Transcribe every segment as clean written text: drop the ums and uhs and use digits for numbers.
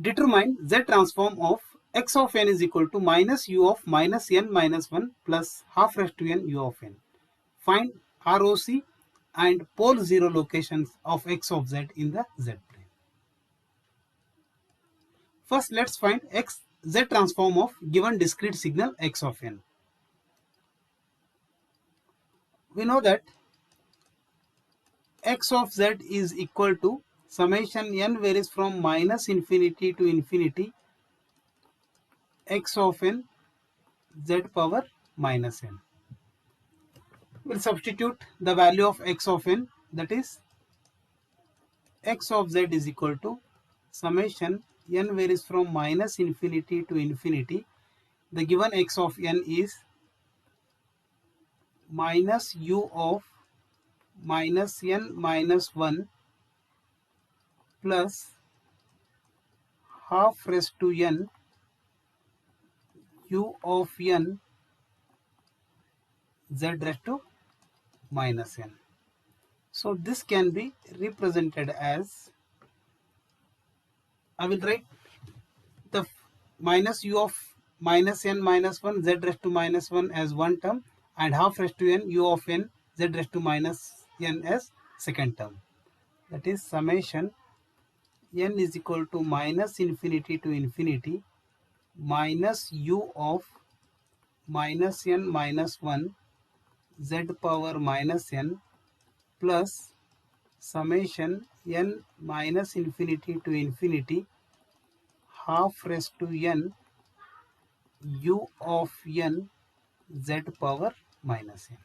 Determine Z transform of x of n is equal to minus u of minus n minus 1 plus half raised to n u of n. Find ROC and pole 0 locations of x of z in the z plane. First, let's find Z transform of given discrete signal x of n. We know that x of z is equal to summation n varies from minus infinity to infinity x of n z power minus n. We'll substitute the value of x of n, that is x of z is equal to summation n varies from minus infinity to infinity. The given x of n is minus u of minus n minus 1 plus half raised to n u of n z raised to minus n. So this can be represented as, I will write the minus u of minus n minus 1 z raised to minus 1 as one term and half raised to n u of n z raised to minus n as second term. That is summation n is equal to minus infinity to infinity minus u of minus n minus 1 z power minus n plus summation n minus infinity to infinity half raised to n u of n z power minus n.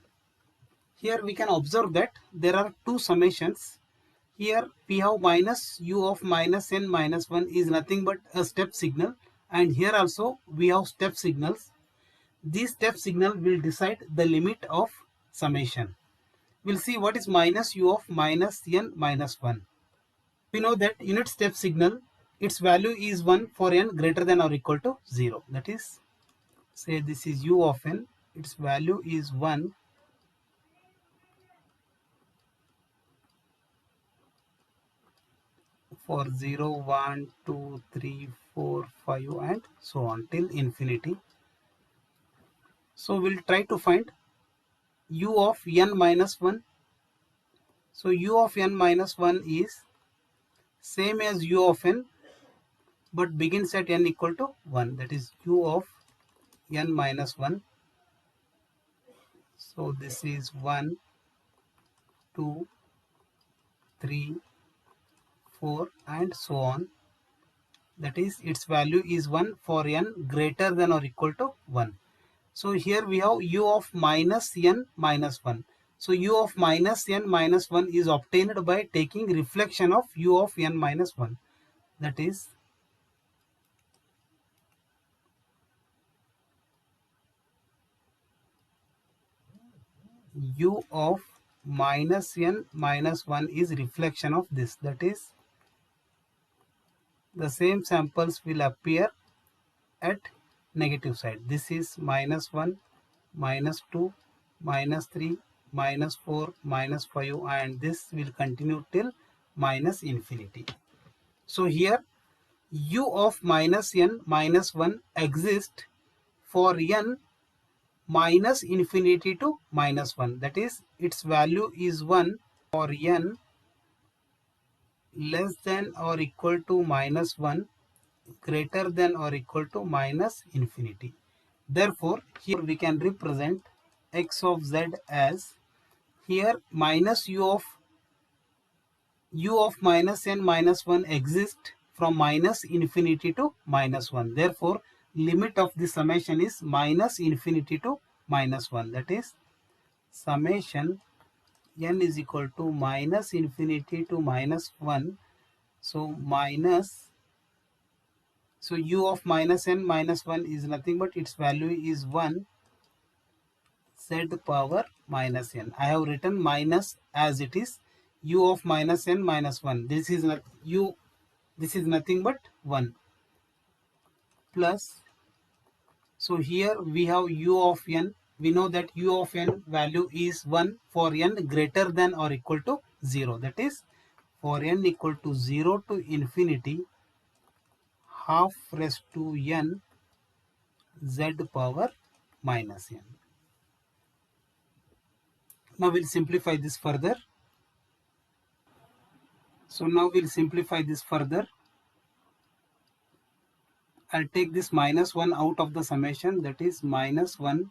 Here we can observe that there are two summations. Here we have minus u of minus n minus 1 is nothing but a step signal, and here also we have step signals. This step signal will decide the limit of summation. We'll see what is minus u of minus n minus 1. We know that unit step signal, its value is 1 for n greater than or equal to 0. That is, say this is u of n, its value is 1 for 0, 1, 2, 3, 4, 5 and so on till infinity. So we'll try to find u of n minus 1. So u of n minus 1 is same as u of n but begins at n equal to 1. That is u of n minus 1. So this is 1, 2, 3, 4 and so on. That is, its value is 1 for n greater than or equal to 1. So here we have u of minus n minus 1. So u of minus n minus 1 is obtained by taking reflection of u of n minus 1. That is, u of minus n minus 1 is reflection of this. That is, the same samples will appear at negative side. This is minus 1, minus 2, minus 3, minus 4, minus 5 and this will continue till minus infinity. So here u of minus n minus 1 exists for n minus infinity to minus 1. That is, its value is 1 for n less than or equal to minus 1 greater than or equal to minus infinity. Therefore, here we can represent x of z as, here minus u of minus n minus 1 exists from minus infinity to minus 1. Therefore, limit of the summation is minus infinity to minus 1. That is, summation n is equal to minus infinity to minus 1. So u of minus n minus 1 is nothing but its value is 1 z power minus n. I have written minus as it is, u of minus n minus 1. This is nothing but 1 plus. So here we have u of n. We know that u of n value is 1 for n greater than or equal to 0. That is, for n equal to 0 to infinity, half raised to n z power minus n. Now we'll simplify this further. So now we'll simplify this further. I'll take this minus 1 out of the summation, that is minus 1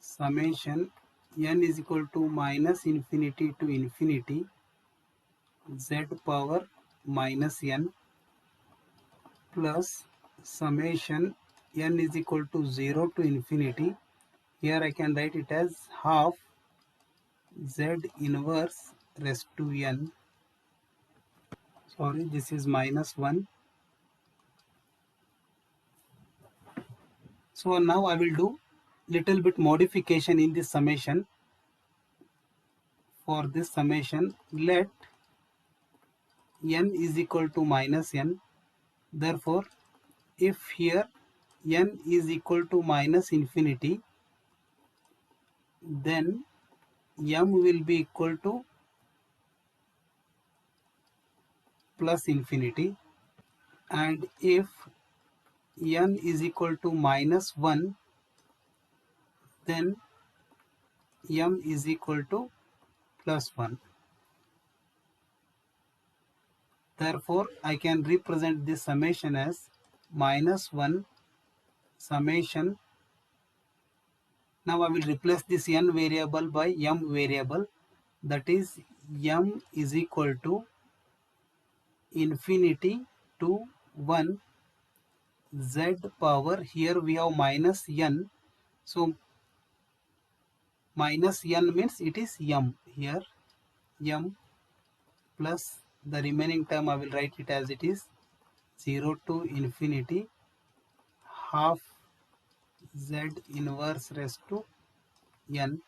summation n is equal to minus infinity to infinity z power minus n plus summation n is equal to 0 to infinity. Here I can write it as half z inverse raised to n. Sorry, this is minus 1. So now I will do little bit modification in this summation. For this summation, let n is equal to minus n. Therefore, if here n is equal to minus infinity, then m will be equal to plus infinity, and if n is equal to minus 1, then m is equal to plus 1. Therefore, I can represent this summation as minus 1 summation. Now I will replace this n variable by m variable, that is m is equal to infinity to 1 z power, here we have minus n, so minus n means it is m, here m plus the remaining term I will write it as it is 0 to infinity half z inverse raised to n.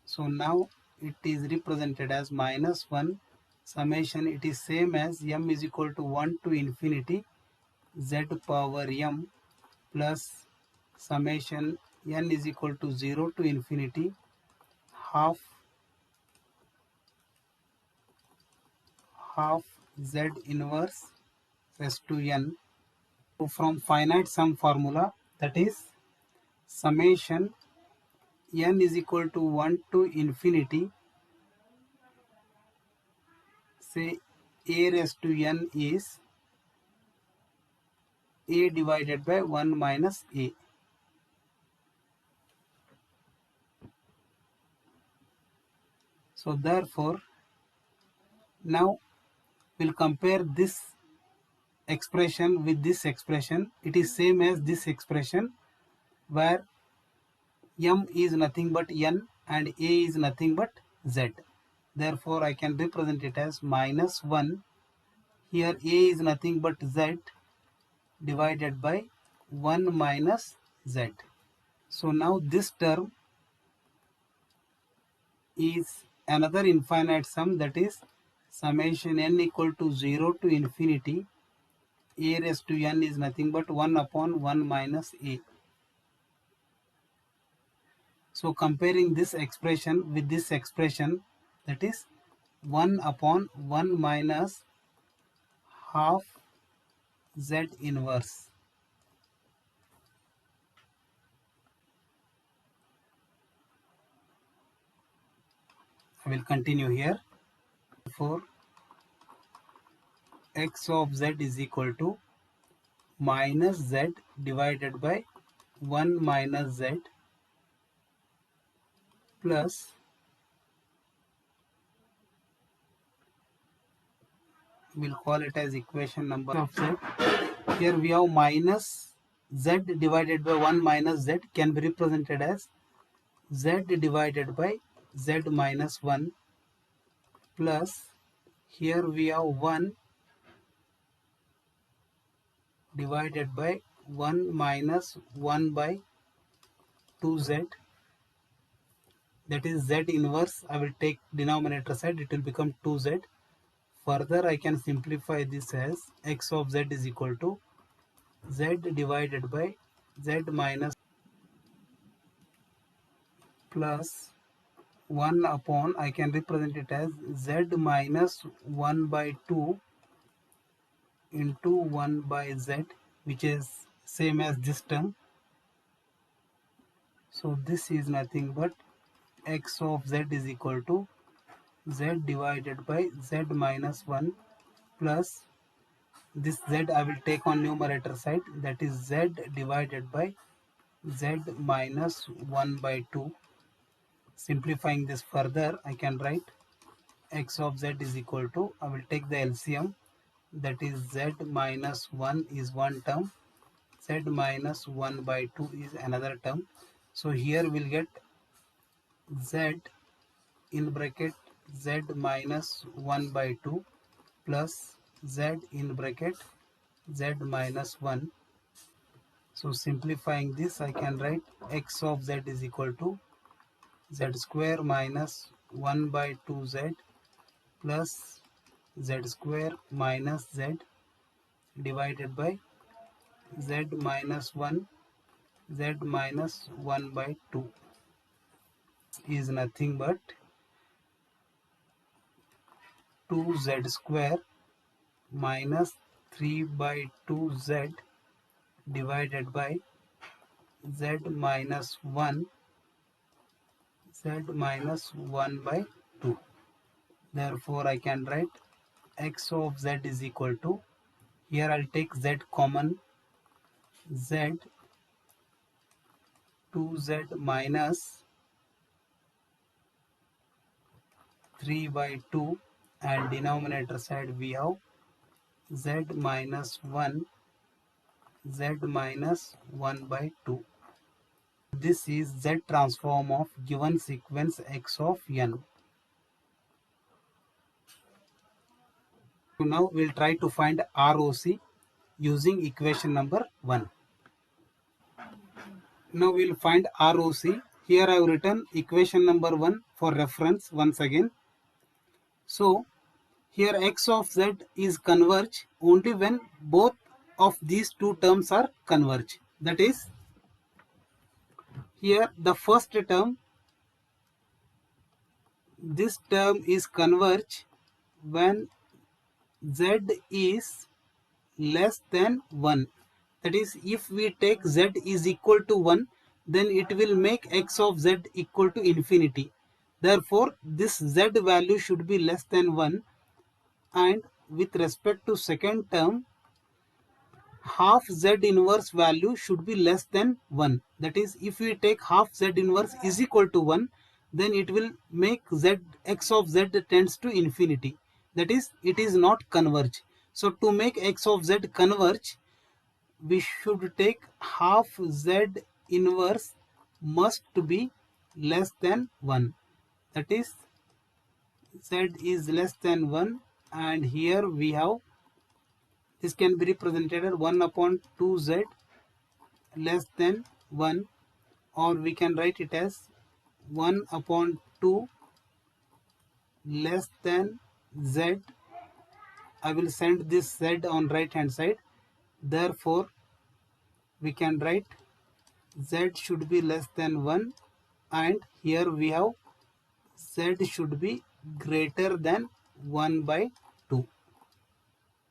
So now it is represented as minus 1 summation, it is same as m is equal to 1 to infinity z power m plus summation n is equal to 0 to infinity half z inverse raised to n. So from finite sum formula, that is summation n is equal to 1 to infinity, say a raised to n is a divided by 1 minus a. So therefore, now we'll compare this expression with this expression. It is same as this expression where m is nothing but n and a is nothing but z. Therefore, I can represent it as minus 1. Here a is nothing but z divided by 1 minus z. So now this term is another infinite sum, that is summation n equal to 0 to infinity a raised to n is nothing but 1 upon 1 minus a. So comparing this expression with this expression, that is 1 upon 1 minus half z inverse. I will continue here. For x of z is equal to minus z divided by 1 minus z plus we'll call it as equation number of z. Here we have minus z divided by 1 minus z can be represented as z divided by z minus 1 plus here we have 1 divided by 1 minus 1 by 2z, that is z inverse. I will take denominator side, it will become 2z. Further I can simplify this as x of z is equal to z divided by z minus plus 1 upon, I can represent it as z minus 1 by 2 into 1 by z, which is same as this term. So this is nothing but x of z is equal to z divided by z minus 1 plus this z I will take on numerator side, that is z divided by z minus 1 by 2. Simplifying this further, I can write x of z is equal to, I will take the LCM, that is z minus 1 is one term, z minus 1 by 2 is another term. So here we'll get z in bracket z minus 1 by 2 plus z in bracket z minus 1. So simplifying this, I can write x of z is equal to z square minus 1 by 2z plus z square minus z divided by z minus 1 z minus 1 by 2 is nothing but 2z square minus 3 by 2z divided by z minus 1 z minus 1 by 2. Therefore, I can write x of z is equal to, here I'll take z common, z 2z minus 3 by 2, and denominator side we have z minus 1 z minus 1 by 2. This is z transform of given sequence x of n. So now we'll try to find ROC using equation number 1. Now we'll find ROC. Here I have written equation number 1 for reference once again. So here x of z is converge only when both of these two terms are converge. That is, here the first term, this term is converge when z is less than 1. That is, if we take z is equal to 1, then it will make x of z equal to infinity. Therefore, this z value should be less than 1, and with respect to second term, half z inverse value should be less than 1. That is, if we take half z inverse is equal to 1, then it will make z x of z tends to infinity. That is, it is not converge. So to make x of z converge, we should take half z inverse must be less than 1. That is, z is less than 1, and here we have, this can be represented as 1 upon 2z less than 1, or we can write it as 1 upon 2 less than z. I will send this z on right hand side. Therefore, we can write z should be less than 1, and here we have z should be greater than 1 by 2.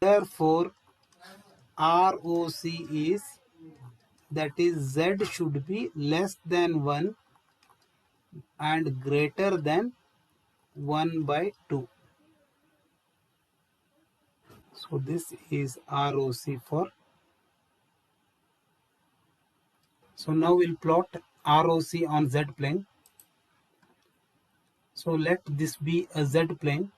Therefore, ROC is, that is, z should be less than 1 and greater than 1 by 2. So this is ROC for. So now we'll plot ROC on Z plane. So let this be a Z plane.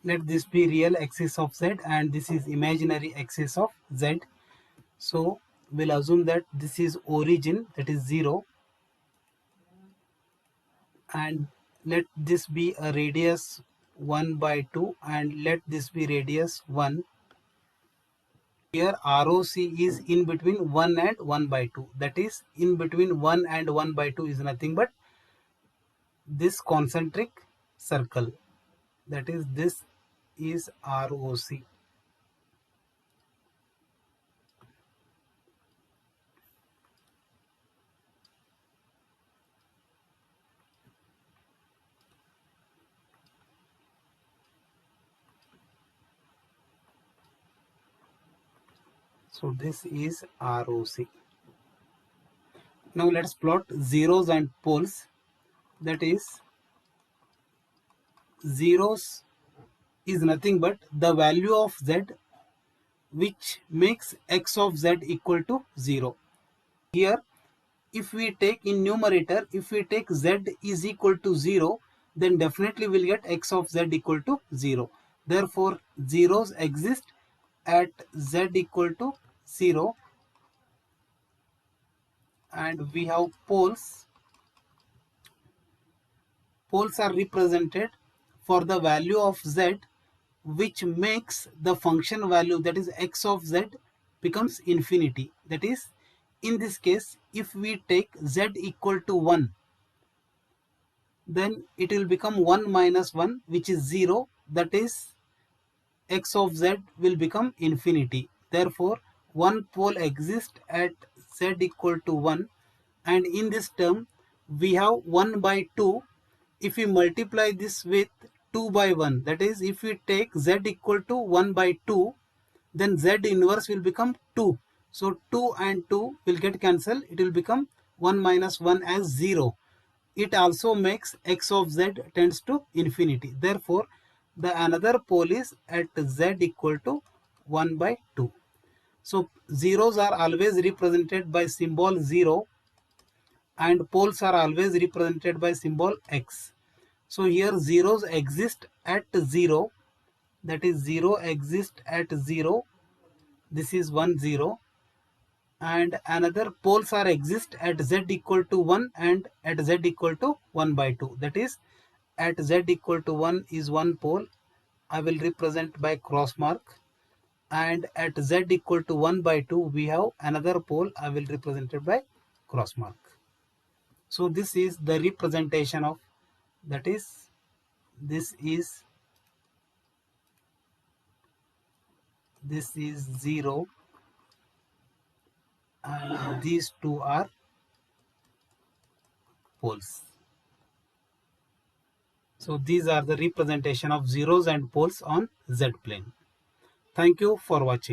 Let this be real axis of Z and this is imaginary axis of Z. So we'll assume that this is origin, that is 0, and let this be a radius 1 by 2 and let this be radius 1. Here ROC is in between 1 and 1 by 2. That is, in between 1 and 1 by 2 is nothing but this concentric circle. That is, this is ROC. So this is ROC. Now let's plot zeros and poles. That is, zeros is nothing but the value of z which makes x of z equal to 0. Here, if we take in numerator, if we take z is equal to 0, then definitely we'll get x of z equal to 0. Therefore, zeros exist at z equal to 0, and we have poles. Poles are represented for the value of z which makes the function value, that is x of z, becomes infinity. That is, in this case, if we take z equal to 1, then it will become 1 minus 1, which is 0. That is, x of z will become infinity. Therefore, one pole exists at z equal to 1, and in this term we have 1 by 2. If we multiply this with 2 by 1, that is, if we take z equal to 1 by 2, then z inverse will become 2. So 2 and 2 will get cancelled. It will become 1 minus 1 as 0. It also makes x of z tends to infinity. Therefore, the another pole is at z equal to 1 by 2. So zeros are always represented by symbol 0, and poles are always represented by symbol x. So here zeros exist at 0, that is 0 exists at 0. This is 1 0. And another poles are exist at z equal to 1 and at z equal to 1 by 2. That is, at z equal to 1 is one pole, I will represent by cross mark, and at z equal to 1 by 2 we have another pole, I will represent it by cross mark. So this is the representation of, that is, this is 0, and these two are poles. So these are the representation of zeros and poles on z plane. Thank you for watching.